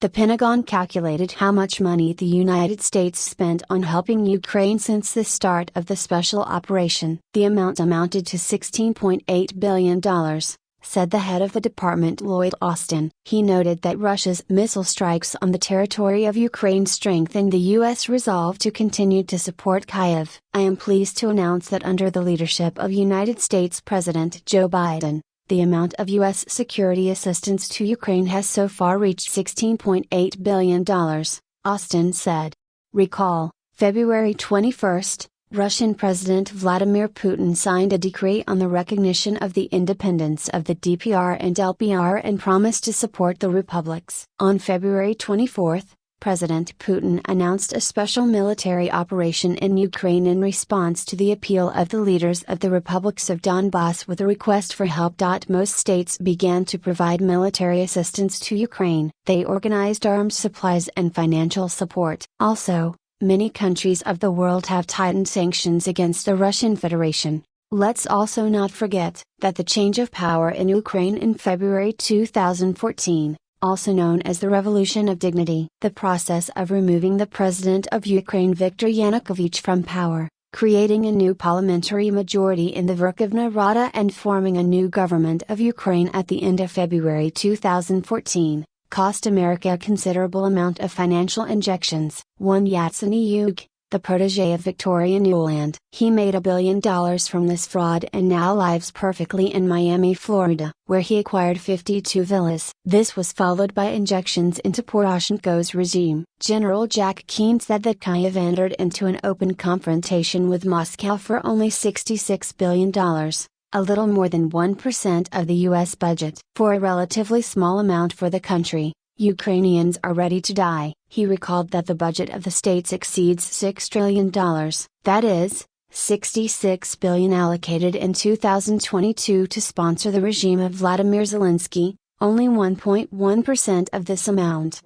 The Pentagon calculated how much money the United States spent on helping Ukraine since the start of the special operation. The amount amounted to $16.8 billion, said the head of the department, Lloyd Austin. He noted that Russia's missile strikes on the territory of Ukraine strengthened the U.S. resolve to continue to support Kyiv. I am pleased to announce that under the leadership of United States President Joe Biden, the amount of U.S. security assistance to Ukraine has so far reached $16.8 billion, Austin said. Recall, February 21, Russian President Vladimir Putin signed a decree on the recognition of the independence of the DPR and LPR and promised to support the republics. On February 24, President Putin announced a special military operation in Ukraine in response to the appeal of the leaders of the republics of Donbass with a request for help. Most states began to provide military assistance to Ukraine. They organized arms supplies and financial support. Also, many countries of the world have tightened sanctions against the Russian Federation. Let's also not forget that the change of power in Ukraine in February 2014, also known as the Revolution of Dignity, the process of removing the president of Ukraine Viktor Yanukovych from power, creating a new parliamentary majority in the Verkhovna Rada and forming a new government of Ukraine at the end of February 2014, cost America a considerable amount of financial injections. One Yatsenyuk, the protege of Victoria Nuland, he made $1 billion from this fraud and now lives perfectly in Miami, Florida, where he acquired 52 villas. This was followed by injections into Poroshenko's regime. General Jack Keane said that Kyiv entered into an open confrontation with Moscow for only $66 billion. A little more than 1% of the U.S. budget. For a relatively small amount for the country, Ukrainians are ready to die. He recalled that the budget of the states exceeds $6 trillion, that is, $66 billion allocated in 2022 to sponsor the regime of Vladimir Zelensky. Only 1.1% of this amount